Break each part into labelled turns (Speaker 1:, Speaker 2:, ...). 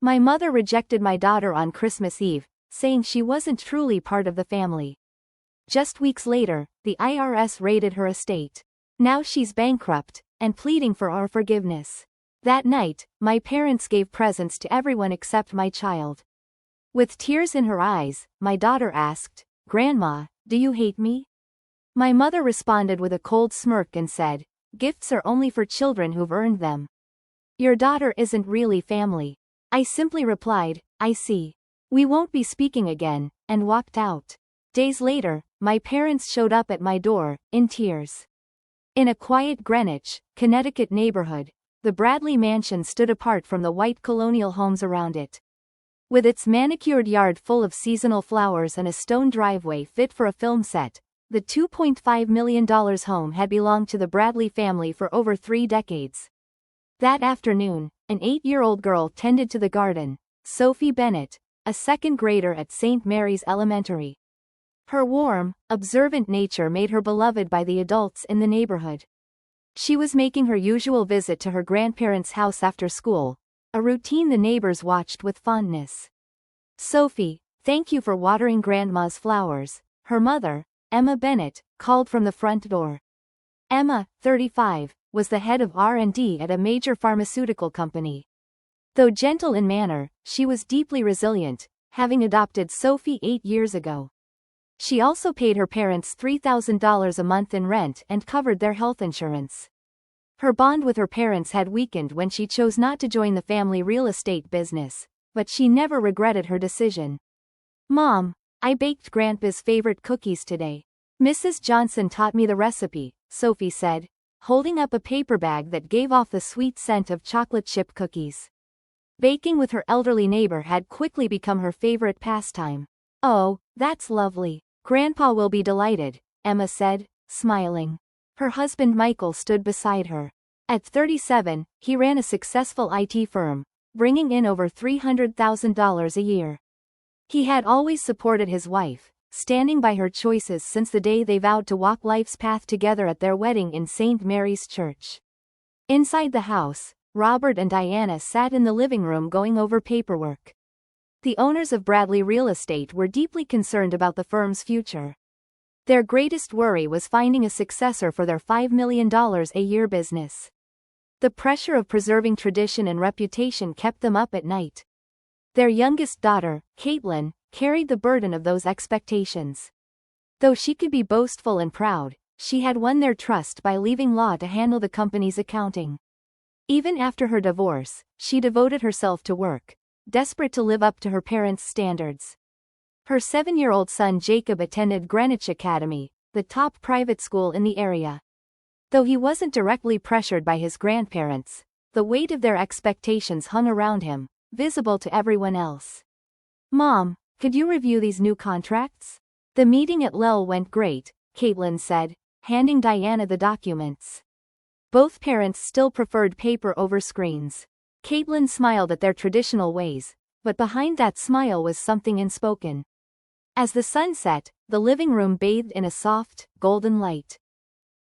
Speaker 1: My mother rejected my daughter on Christmas Eve, saying she wasn't truly part of the family. Just weeks later, the IRS raided her estate. Now she's bankrupt, and pleading for our forgiveness. That night, my parents gave presents to everyone except my child. With tears in her eyes, my daughter asked, "Grandma, do you hate me?" My mother responded with a cold smirk and said, "Gifts are only for children who've earned them. Your daughter isn't really family." I simply replied, "I see. We won't be speaking again," and walked out. Days later, my parents showed up at my door, in tears. In a quiet Greenwich, Connecticut neighborhood, the Bradley mansion stood apart from the white colonial homes around it. With its manicured yard full of seasonal flowers and a stone driveway fit for a film set, the $2.5 million home had belonged to the Bradley family for over 3 decades. That afternoon, an 8-year-old girl tended to the garden, Sophie Bennett, a second grader at St. Mary's Elementary. Her warm, observant nature made her beloved by the adults in the neighborhood. She was making her usual visit to her grandparents' house after school, a routine the neighbors watched with fondness. "Sophie, thank you for watering Grandma's flowers," her mother, Emma Bennett, called from the front door. Emma, 35, was the head of R&D at a major pharmaceutical company. Though gentle in manner, she was deeply resilient, having adopted Sophie 8 years ago. She also paid her parents $3,000 a month in rent and covered their health insurance. Her bond with her parents had weakened when she chose not to join the family real estate business, but she never regretted her decision. "Mom, I baked Grandpa's favorite cookies today. Mrs. Johnson taught me the recipe," Sophie said, holding up a paper bag that gave off the sweet scent of chocolate chip cookies. Baking with her elderly neighbor had quickly become her favorite pastime. "Oh, that's lovely. Grandpa will be delighted," Emma said, smiling. Her husband Michael stood beside her. At 37, he ran a successful IT firm, bringing in over $300,000 a year. He had always supported his wife, standing by her choices since the day they vowed to walk life's path together at their wedding in St. Mary's Church. Inside the house, Robert and Diana sat in the living room going over paperwork. The owners of Bradley Real Estate were deeply concerned about the firm's future. Their greatest worry was finding a successor for their $5 million a year business. The pressure of preserving tradition and reputation kept them up at night. Their youngest daughter, Caitlin, carried the burden of those expectations. Though she could be boastful and proud, she had won their trust by leaving law to handle the company's accounting. Even after her divorce, she devoted herself to work, desperate to live up to her parents' standards. Her 7-year-old son Jacob attended Greenwich Academy, the top private school in the area. Though he wasn't directly pressured by his grandparents, the weight of their expectations hung around him, visible to everyone else. "Mom, could you review these new contracts?" "The meeting at Lell went great," Caitlin said, handing Diana the documents. Both parents still preferred paper over screens. Caitlin smiled at their traditional ways, but behind that smile was something unspoken. As the sun set, the living room bathed in a soft, golden light.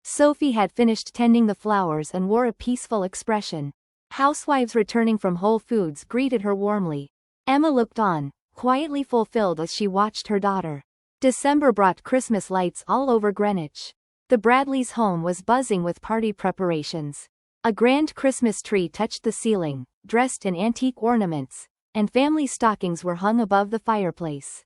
Speaker 1: Sophie had finished tending the flowers and wore a peaceful expression. Housewives returning from Whole Foods greeted her warmly. Emma looked on, quietly fulfilled as she watched her daughter. December brought Christmas lights all over Greenwich. The Bradleys' home was buzzing with party preparations. A grand Christmas tree touched the ceiling, dressed in antique ornaments, and family stockings were hung above the fireplace.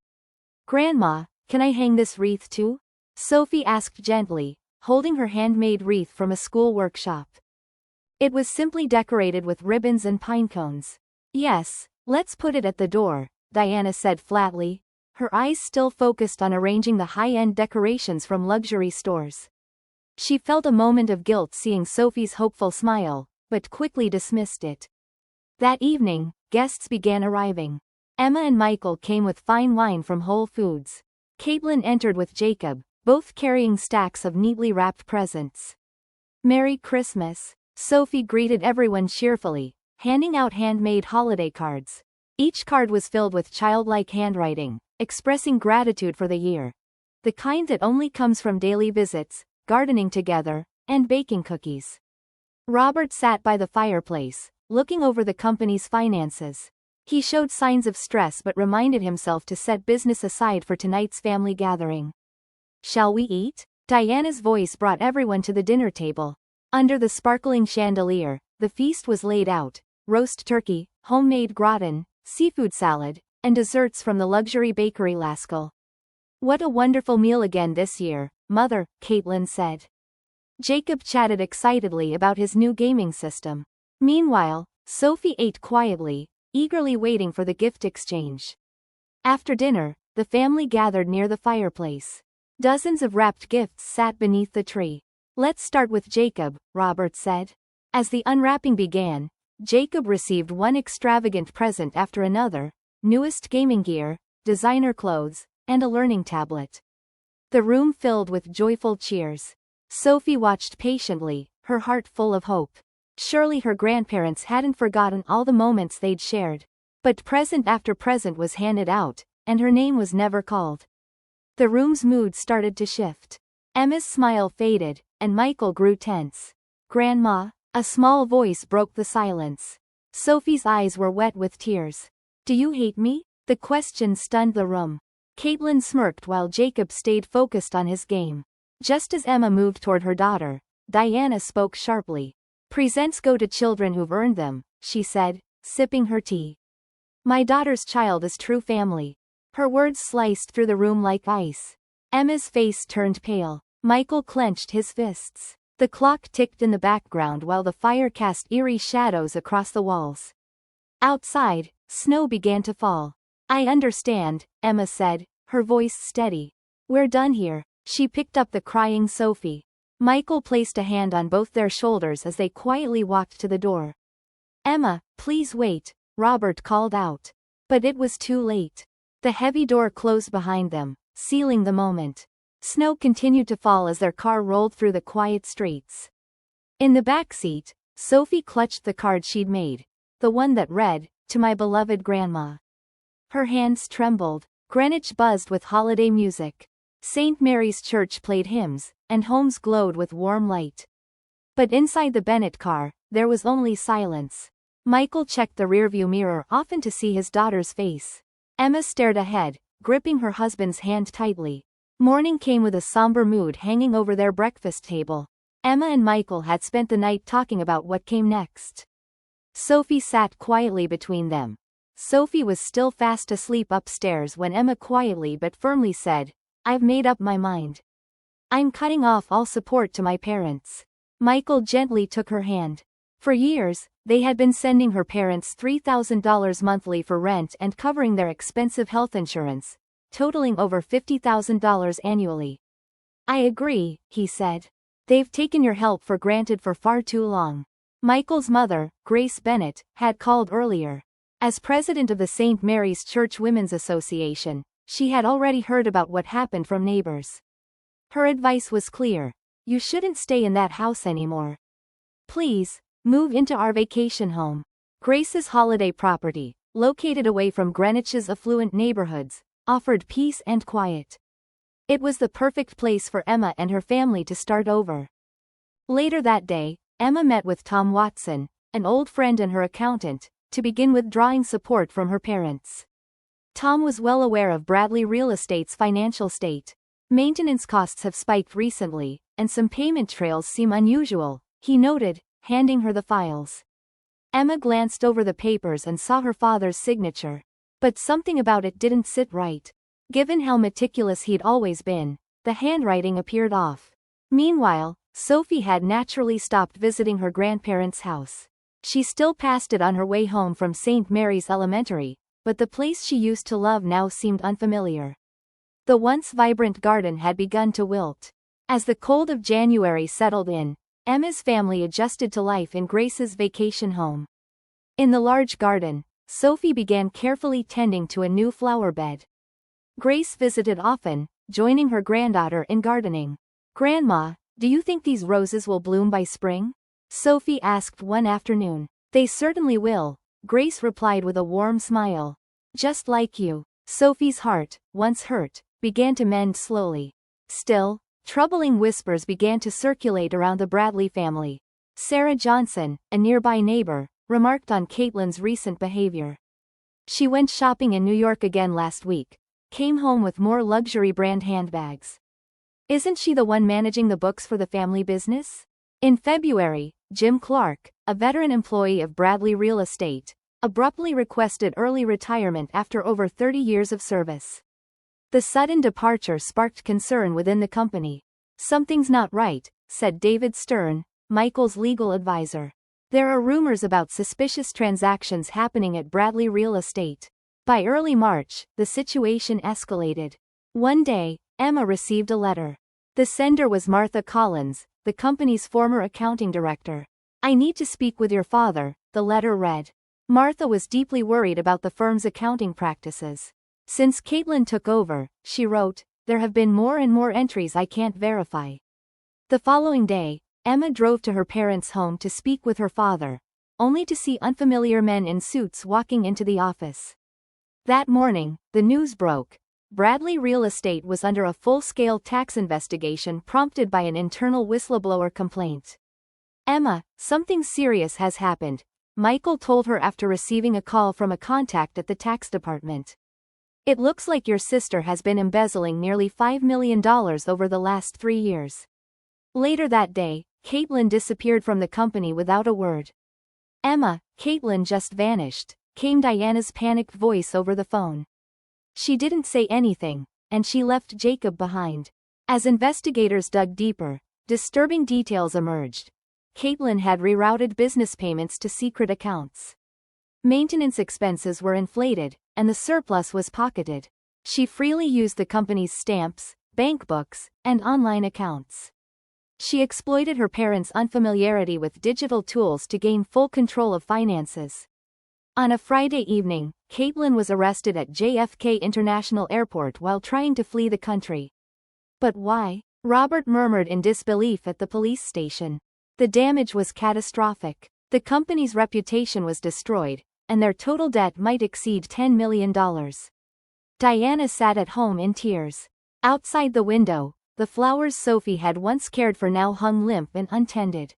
Speaker 1: "Grandma, can I hang this wreath too?" Sophie asked gently, holding her handmade wreath from a school workshop. It was simply decorated with ribbons and pine cones. "Yes, let's put it at the door," Diana said flatly, her eyes still focused on arranging the high-end decorations from luxury stores. She felt a moment of guilt seeing Sophie's hopeful smile, but quickly dismissed it. That evening, guests began arriving. Emma and Michael came with fine wine from Whole Foods. Caitlin entered with Jacob, both carrying stacks of neatly wrapped presents. "Merry Christmas," Sophie greeted everyone cheerfully, handing out handmade holiday cards. Each card was filled with childlike handwriting, expressing gratitude for the year. The kind that only comes from daily visits, gardening together, and baking cookies. Robert sat by the fireplace, looking over the company's finances. He showed signs of stress but reminded himself to set business aside for tonight's family gathering. "Shall we eat?" Diana's voice brought everyone to the dinner table. Under the sparkling chandelier, the feast was laid out: roast turkey, homemade gratin, seafood salad, and desserts from the luxury bakery Lascaux. "What a wonderful meal again this year, Mother," Caitlin said. Jacob chatted excitedly about his new gaming system. Meanwhile, Sophie ate quietly, eagerly waiting for the gift exchange. After dinner, the family gathered near the fireplace. Dozens of wrapped gifts sat beneath the tree. "Let's start with Jacob," Robert said. As the unwrapping began, Jacob received one extravagant present after another: newest gaming gear, designer clothes, and a learning tablet. The room filled with joyful cheers. Sophie watched patiently, her heart full of hope. Surely her grandparents hadn't forgotten all the moments they'd shared. But present after present was handed out, and her name was never called. The room's mood started to shift. Emma's smile faded, and Michael grew tense. "Grandma?" A small voice broke the silence. Sophie's eyes were wet with tears. "Do you hate me?" The question stunned the room. Caitlin smirked while Jacob stayed focused on his game. Just as Emma moved toward her daughter, Diana spoke sharply. "Presents go to children who've earned them," she said, sipping her tea. "My daughter's child is true family." Her words sliced through the room like ice. Emma's face turned pale. Michael clenched his fists. The clock ticked in the background while the fire cast eerie shadows across the walls. Outside, snow began to fall. "I understand," Emma said, her voice steady. "We're done here." She picked up the crying Sophie. Michael placed a hand on both their shoulders as they quietly walked to the door. "Emma, please wait," Robert called out. But it was too late. The heavy door closed behind them, sealing the moment. Snow continued to fall as their car rolled through the quiet streets. In the back seat, Sophie clutched the card she'd made, the one that read, "To my beloved grandma." Her hands trembled. Greenwich buzzed with holiday music. St. Mary's Church played hymns, and homes glowed with warm light. But inside the Bennett car, there was only silence. Michael checked the rearview mirror often to see his daughter's face. Emma stared ahead, gripping her husband's hand tightly. Morning came with a somber mood hanging over their breakfast table. Emma and Michael had spent the night talking about what came next. Sophie sat quietly between them. Sophie was still fast asleep upstairs when Emma quietly but firmly said, "I've made up my mind. I'm cutting off all support to my parents." Michael gently took her hand. For years, they had been sending her parents $3,000 monthly for rent and covering their expensive health insurance, totaling over $50,000 annually. "I agree," he said. "They've taken your help for granted for far too long." Michael's mother, Grace Bennett, had called earlier. As president of the St. Mary's Church Women's Association, she had already heard about what happened from neighbors. Her advice was clear: you shouldn't stay in that house anymore. Please, move into our vacation home. Grace's holiday property, located away from Greenwich's affluent neighborhoods, offered peace and quiet. It was the perfect place for Emma and her family to start over. Later that day, Emma met with Tom Watson, an old friend and her accountant, to begin withdrawing support from her parents. Tom was well aware of Bradley Real Estate's financial state. "Maintenance costs have spiked recently, and some payment trails seem unusual," he noted, handing her the files. Emma glanced over the papers and saw her father's signature. But something about it didn't sit right. Given how meticulous he'd always been, the handwriting appeared off. Meanwhile, Sophie had naturally stopped visiting her grandparents' house. She still passed it on her way home from St. Mary's Elementary, but the place she used to love now seemed unfamiliar. The once vibrant garden had begun to wilt. As the cold of January settled in, Emma's family adjusted to life in Grace's vacation home. In the large garden, Sophie began carefully tending to a new flower bed. Grace visited often, joining her granddaughter in gardening. "Grandma, do you think these roses will bloom by spring?" Sophie asked one afternoon. "They certainly will," Grace replied with a warm smile. "Just like you." Sophie's heart, once hurt, began to mend slowly. Still, troubling whispers began to circulate around the Bradley family. Sarah Johnson, a nearby neighbor, remarked on Caitlin's recent behavior. She went shopping in New York again last week. Came home with more luxury brand handbags. Isn't she the one managing the books for the family business? In February, Jim Clark, a veteran employee of Bradley Real Estate, abruptly requested early retirement after over 30 years of service. The sudden departure sparked concern within the company. Something's not right, said David Stern, Michael's legal advisor. There are rumors about suspicious transactions happening at Bradley Real Estate. By early March, the situation escalated. One day, Emma received a letter. The sender was Martha Collins, the company's former accounting director. I need to speak with your father, the letter read. Martha was deeply worried about the firm's accounting practices. Since Caitlin took over, she wrote, there have been more and more entries I can't verify. The following day, Emma drove to her parents' home to speak with her father, only to see unfamiliar men in suits walking into the office. That morning, the news broke. Bradley Real Estate was under a full-scale tax investigation prompted by an internal whistleblower complaint. Emma, something serious has happened, Michael told her after receiving a call from a contact at the tax department. It looks like your sister has been embezzling nearly $5 million over the last 3 years. Later that day, Caitlin disappeared from the company without a word. Emma, Caitlin just vanished, came Diana's panicked voice over the phone. She didn't say anything, and she left Jacob behind. As investigators dug deeper, disturbing details emerged. Caitlin had rerouted business payments to secret accounts. Maintenance expenses were inflated, and the surplus was pocketed. She freely used the company's stamps, bank books, and online accounts. She exploited her parents' unfamiliarity with digital tools to gain full control of finances. On a Friday evening, Caitlin was arrested at JFK International Airport while trying to flee the country. But why? Robert murmured in disbelief at the police station. The damage was catastrophic. The company's reputation was destroyed, and their total debt might exceed $10 million. Diana sat at home in tears. Outside the window, the flowers Sophie had once cared for now hung limp and untended.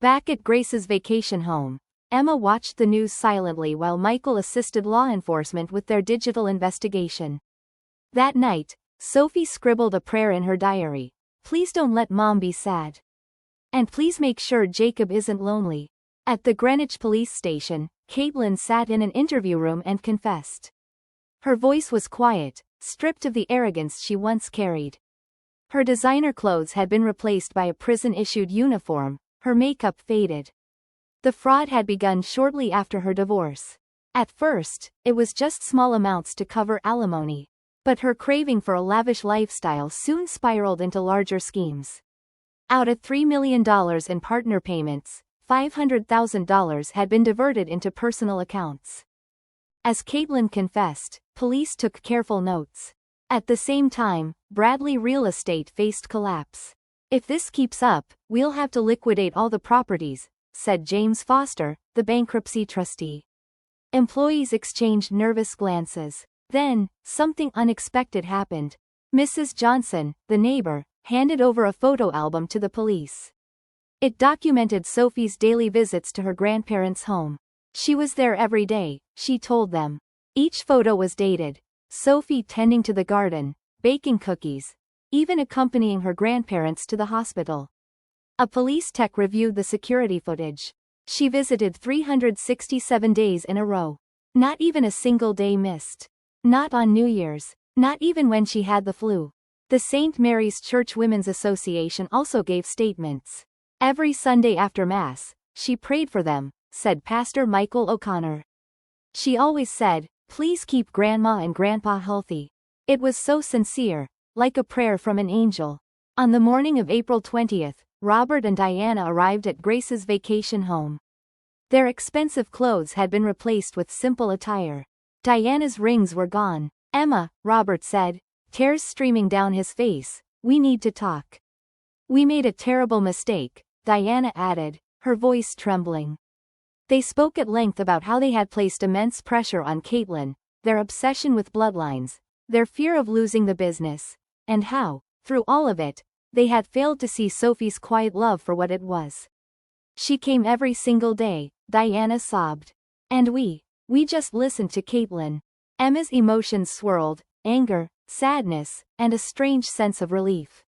Speaker 1: Back at Grace's vacation home, Emma watched the news silently while Michael assisted law enforcement with their digital investigation. That night, Sophie scribbled a prayer in her diary. Please don't let Mom be sad. And please make sure Jacob isn't lonely. At the Greenwich police station, Caitlin sat in an interview room and confessed. Her voice was quiet, stripped of the arrogance she once carried. Her designer clothes had been replaced by a prison-issued uniform, her makeup faded. The fraud had begun shortly after her divorce. At first, it was just small amounts to cover alimony. But her craving for a lavish lifestyle soon spiraled into larger schemes. Out of $3 million in partner payments, $500,000 had been diverted into personal accounts. As Caitlin confessed, police took careful notes. At the same time, Bradley Real Estate faced collapse. If this keeps up, we'll have to liquidate all the properties, said James Foster, the bankruptcy trustee. Employees exchanged nervous glances. Then, something unexpected happened. Mrs. Johnson, the neighbor, handed over a photo album to the police. It documented Sophie's daily visits to her grandparents' home. She was there every day, she told them. Each photo was dated. Sophie tending to the garden, baking cookies, even accompanying her grandparents to the hospital. A police tech reviewed the security footage. She visited 367 days in a row. Not even a single day missed. Not on New Year's. Not even when she had the flu. The St. Mary's Church Women's Association also gave statements. Every Sunday after Mass, she prayed for them, said Pastor Michael O'Connor. She always said, please keep Grandma and Grandpa healthy. It was so sincere, like a prayer from an angel. On the morning of April 20th, Robert and Diana arrived at Grace's vacation home. Their expensive clothes had been replaced with simple attire. Diana's rings were gone. Emma, Robert said, tears streaming down his face, we need to talk. We made a terrible mistake, Diana added, her voice trembling. They spoke at length about how they had placed immense pressure on Caitlin, their obsession with bloodlines, their fear of losing the business, and how, through all of it, they had failed to see Sophie's quiet love for what it was. She came every single day, Diana sobbed. And we We just listened to Caitlin. Emma's emotions swirled, anger, sadness, and a strange sense of relief.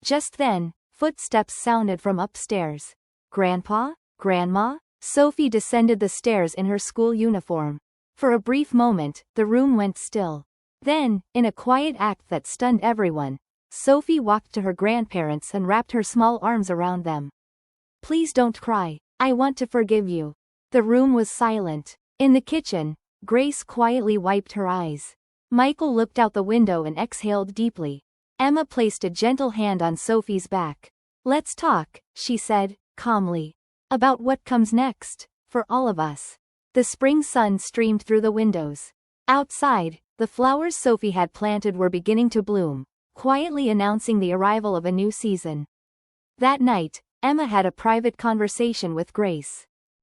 Speaker 1: Just then, footsteps sounded from upstairs. Grandpa? Grandma? Sophie descended the stairs in her school uniform. For a brief moment, the room went still. Then, in a quiet act that stunned everyone, Sophie walked to her grandparents and wrapped her small arms around them. Please don't cry. I want to forgive you. The room was silent. In the kitchen, Grace quietly wiped her eyes. Michael looked out the window and exhaled deeply. Emma placed a gentle hand on Sophie's back. Let's talk, she said, calmly. About what comes next, for all of us. The spring sun streamed through the windows. Outside, the flowers Sophie had planted were beginning to bloom, quietly announcing the arrival of a new season. That night, Emma had a private conversation with Grace.